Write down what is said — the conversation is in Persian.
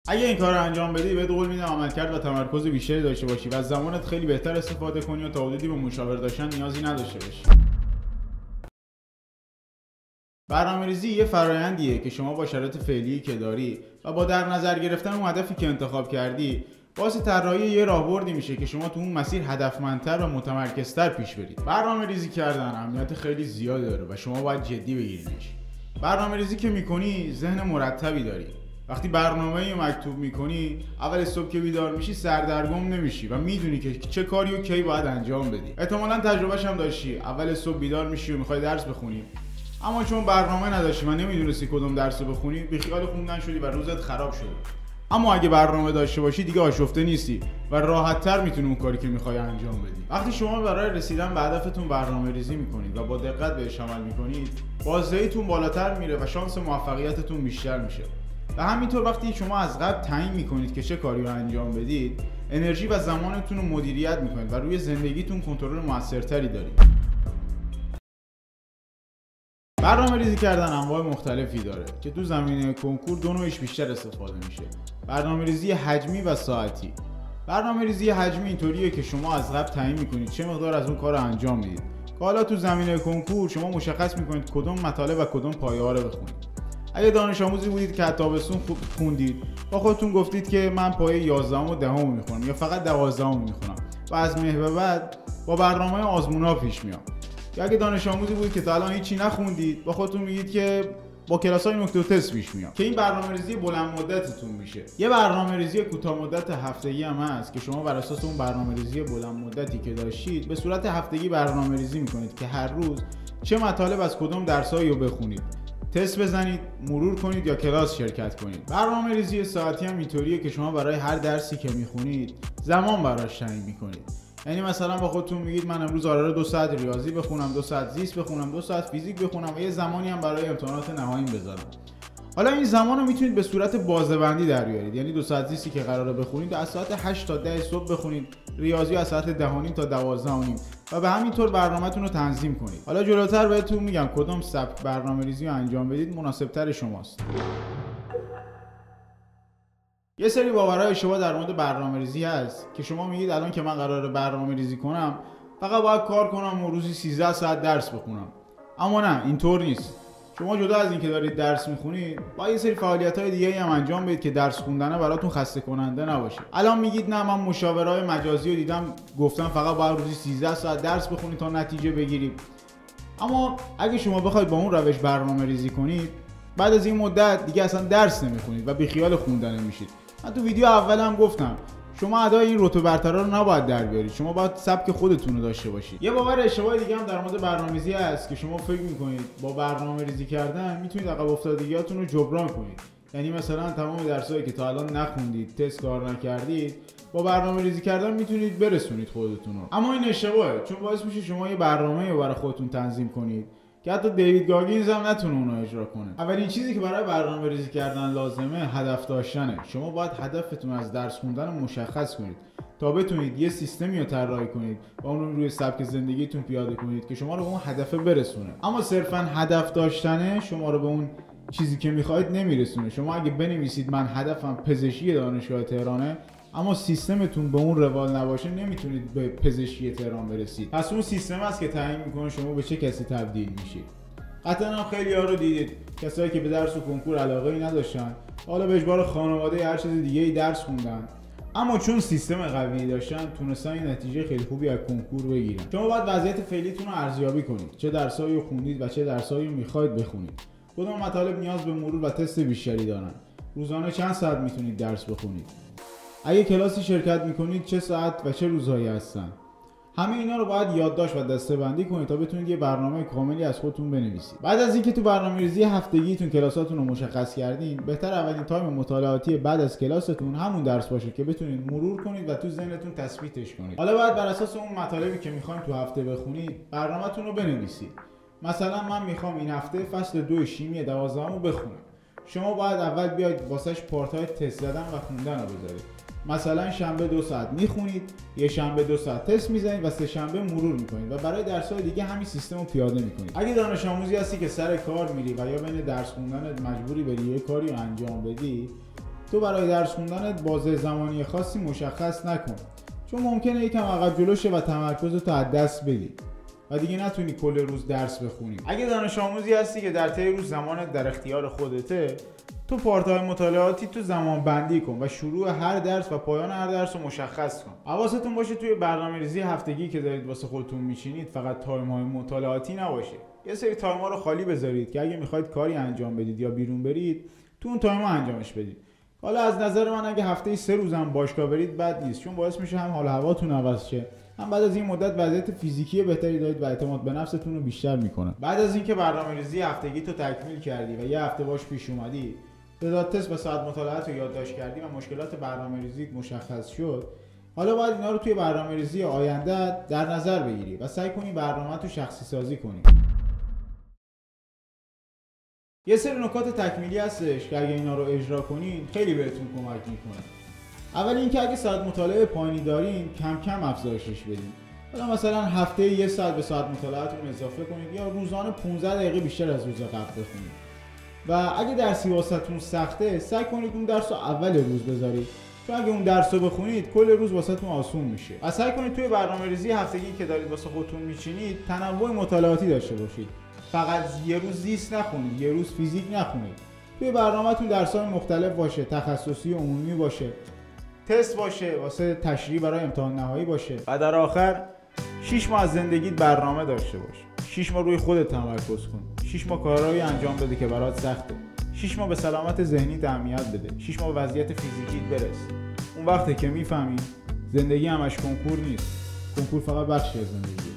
اگه این کار رو انجام بدی بهت قول میدم عملکرد و تمرکز بیشتری داشته باشی و از زمانت خیلی بهتر استفاده کنی و تا حدودی به مشاور داشتن نیازی نداشته باشی. برنامه‌ریزی یه فرآیندیه که شما با شرایط فعلی که داری و با در نظر گرفتن اون هدفی که انتخاب کردی باعث طراحی یه راهبردی میشه که شما تو اون مسیر هدفمندتر و متمرکزتر پیش برید. برنامه‌ریزی کردن اهمیت خیلی زیادی داره و شما باید جدی بگیرینش. برنامه‌ریزی که می‌کنی ذهن مرتبی داری. وقتی برنامه‌ای مکتوب می‌کنی اول صبح که بیدار میشی سردرگم نمیشی و میدونی که چه کاری و کی باید انجام بدی. احتمالاً تجربه‌اش هم داشتی. اول صبح بیدار میشی و می‌خوای درس بخونی. اما چون برنامه نداشتی و نمیدونستی کدوم درس رو بخونی بیخیال خوندن شدی و روزت خراب شد. اما اگه برنامه داشته باشی دیگه آشفته نیستی و راحت‌تر میتونی اون کاری که میخوای انجام بدی. وقتی شما برای رسیدن به هدفتون برنامه‌ریزی میکنید و با دقت بهش عمل میکنید بازدهیتون بالاتر میره و شانس موفقیتتون بیشتر میشه. و همینطور وقتی شما از قبل تعیین میکنید که چه کاری رو انجام بدید انرژی و زمانتون رو مدیریت میکنید و روی زندگیتون کنترل موثرتری دارید. برنامه‌ریزی کردن انواع مختلفی داره که تو زمینه کنکور دو نوعش بیشتر استفاده میشه. برنامه‌ریزی حجمی و ساعتی. برنامه‌ریزی حجمی اینطوریه که شما از قبل تعیین میکنید چه مقدار از اون کار رو انجام میدید. که حالا تو زمینه کنکور شما مشخص میکنید کدوم مطالب و کدوم پایه‌ها رو بخونید. اگه دانش آموزی بودید که تابستون خوب خوندید با خودتون گفتید که من پایه 11 و 10 میخونم یا فقط 12 میخونم و از مه به بعد با برنامه آزمون‌ها پیش میام. یا اگه دانش آموزی بود که تا الان هیچی نخوندید با خودتون میگید که با کلاس‌های نکته و تست پیش میام که این برنامه‌ریزی بلند مدتتون میشه. یه برنامه‌ریزی کوتاه مدت هفتگی هم هست که شما بر اساس اون برنامه‌ریزی بلند مدتی که داشتید به صورت هفتگی برنامه‌ریزی میکنید که هر روز چه مطالب از کدوم درس‌هایی رو بخونید، تست بزنید، مرور کنید یا کلاس شرکت کنید. برنامه‌ریزی ساعتی هم اینطوریه که شما برای هر درسی که میخونید زمان براش تعیین میکنید. یعنی مثلا با خودتون میگید من امروز قراره 2 ساعت ریاضی بخونم، 2 ساعت زیست بخونم، 2 ساعت فیزیک بخونم و یه زمانی هم برای امتحانات نهاییم بذارم. حالا این زمان رو میتونید به صورت بازه‌بندی در بیارید. یعنی 2 ساعت زیستی که قراره بخونید از ساعت 8 تا 10 صبح بخونید، ریاضی از ساعت 10:30 تا 12:30 و به همین طور برنامه‌تون رو تنظیم کنید. حالا جلوتر بهتون میگم کدوم سبک برنامه‌ریزی رو انجام بدید مناسب‌تر شماست. یه سری باورهای اشتباه در مورد برنامه‌ریزی هست که شما میگید الان که من قراره برنامه‌ریزی کنم فقط باید کار کنم و روزی 13 ساعت درس بخونم. اما نه، اینطور نیست. شما جدا از اینکه دارید درس میخونید باید یه سری فعالیت‌های دیگه‌ای هم انجام بدید که درس خوندن براتون خسته کننده نباشه. الان میگید نه من مشاورهای مجازی رو دیدم گفتن فقط باید روزی 13 ساعت درس بخونید تا نتیجه بگیرید. اما اگه شما بخواید با اون روش برنامه‌ریزی کنید بعد از این مدت دیگه اصلا درس نمیخونید و بیخیال خوندن میشید. من تو ویدیو اول هم گفتم شما ادای این رتبه برترا رو نباید در بیارید، شما باید سبک خودتون رو داشته باشید. یه باور اشتباه دیگه هم در مورد برنامه‌ریزی هست که شما فکر میکنید با برنامه‌ریزی کردن میتونید عقب افتادگیاتون رو جبران کنید. یعنی مثلا تمام درسایی که تا الان نخوندید، تست کار نکردید، با برنامه‌ریزی کردن میتونید برسونید خودتون رو. اما این اشتباهه، چون باعث میشه شما یه برنامه‌ای رو برای خودتون تنظیم کنید که حتی دیوید گاگینز هم نتونه اون رو اجرا کنه. اولین چیزی که برای برنامه‌ریزی کردن لازمه هدف داشتنه. شما باید هدفتون از درس خوندن رو مشخص کنید تا بتونید یه سیستمی رو طراحی کنید و اون رو روی سبک زندگیتون پیاده کنید که شما رو به اون هدف برسونه. اما صرفاً هدف داشتنه شما رو به اون چیزی که می‌خواید نمیرسونه. شما اگه بنویسید من هدفم پزشکی دانشگاه تهرانه اما سیستمتون به اون روال نباشه نمیتونید به پزشکی تهران برسید. پس اون سیستم است که تعیین میکنه شما به چه کسی تبدیل میشید. قطعا هم خیلی ها رو دیدید کسایی که به درس و کنکور علاقه ای نداشتن حالا به اجبار خانواده هر چیز دیگه ای درس خوندن اما چون سیستم قوی داشتن تونستن این نتیجه خیلی خوبی از کنکور بگیرن. شما باید وضعیت فعلیتون رو ارزیابی کنید، چه درسایی رو خوندید و چه درسایی رو میخواید بخونید، کدوم مطالب نیاز به مرور و تست بیشتری دارن، روزانه چند ساعت میتونید درس بخونید، اگه کلاسی شرکت میکنید چه ساعت و چه روزهایی هستن. همه اینا رو باید یادداشت و دسته‌بندی کنید تا بتونید یه برنامه کاملی از خودتون بنویسید. بعد از اینکه تو برنامه‌ریزی هفتگیتون کلاساتون رو مشخص کردین بهتر اولین تایم مطالعاتی بعد از کلاستون همون درس باشه که بتونید مرور کنید و تو ذهنتون تثبیتش کنید. حالا باید بر اساس اون مطالبی که میخواین تو هفته بخونید برنامه‌تون رو بنویسید. مثلا من میخوام این هفته فصل 2 شیمی 12 رو بخونم. شما باید اول بیاید واسش پارت‌های تست زدن و خوندن رو بذارید. مثلا شنبه 2 ساعت میخونید، یه شنبه 2 ساعت تست میزنید و سه شنبه مرور میکنید و برای درس‌های دیگه همین سیستم رو پیاده میکنید. اگه دانش آموزی هستی که سر کار میری و یا بین درس خوندن مجبوری بری یه کاری رو انجام بدی، تو برای درس خوندنت بازه زمانی خاصی مشخص نکن، چون ممکنه یکم عقب جلو شه و تمرکزت رو از دست بدی و دیگه نتونی کل روز درس بخونی. اگه دانش آموزی هستی که در طی روز زمانت در اختیار خودته، تو پارت‌های مطالعاتی تو زمان بندی کن و شروع هر درس و پایان هر درس رو مشخص کن. حواستون باشه توی برنامه‌ریزی هفتگی که دارید واسه خودتون میچینید فقط تایم‌های مطالعاتی نباشه. یه سری تایم‌ها رو خالی بذارید که اگه میخواید کاری انجام بدید یا بیرون برید، تو اون تایم‌ها انجامش بدید. حالا از نظر من اگه هفته‌ای 3 روزم باشگاه برید بد نیست، چون باعث میشه هم حال هواتون عوض شه، هم بعد از این مدت وضعیت فیزیکی بهتری دارید و اعتماد به نفستون رو بیشتر میکنه. بعد از اینکه برنامه‌ریزی هفتگی تو تکمیل کردی و یه هفته باش پیش اومدی، تعداد تست و ساعت مطالعات رو یادداشت کردی و مشکلات برنامه‌ریزیت مشخص شد، حالا باید اینا رو توی برنامه‌ریزی آینده در نظر بگیری و سعی کنی برنامه‌ت رو شخصی سازی کنی. یه سری نکات تکمیلی هستش که اگه اینا رو اجرا کنین خیلی بهتون کمک میکنه. اول اینکه اگه ساعت مطالعه پایینی دارین کم کم افزایشش بدین. حالا مثلا هفته 1 ساعت به ساعت مطالعاتتون اضافه کنید یا روزانه 15 دقیقه بیشتر از روز قبل بخونید. و اگه درسی واسهتون سخته، سعی کنید اون درس رو اول روز بذارید، چون اگه اون درس رو بخونید کل روز واسهتون آسون میشه. و سعی کنید توی برنامه‌ریزی هفتگی که دارید واسه خودتون میچینید تنوع مطالعاتی داشته باشید. فقط یه روز زیست نخونید، یه روز فیزیک نخونید. توی برنامه‌تون درس‌های مختلف باشه، تخصصی و عمومی باشه، تست باشه، واسه تشریح برای امتحان نهایی باشه و در آخر 6 ماه از زندگیت برنامه داشته باش. 6 ماه روی خودت تمرکز کن. 6 ماه کارهایی انجام بده که برات سخته. 6 ماه به سلامت ذهنی اهمیت بده. 6 ماه به وضعیت فیزیکیت برس. اون وقته که میفهمی زندگی همش کنکور نیست. کنکور فقط بخشی از زندگی.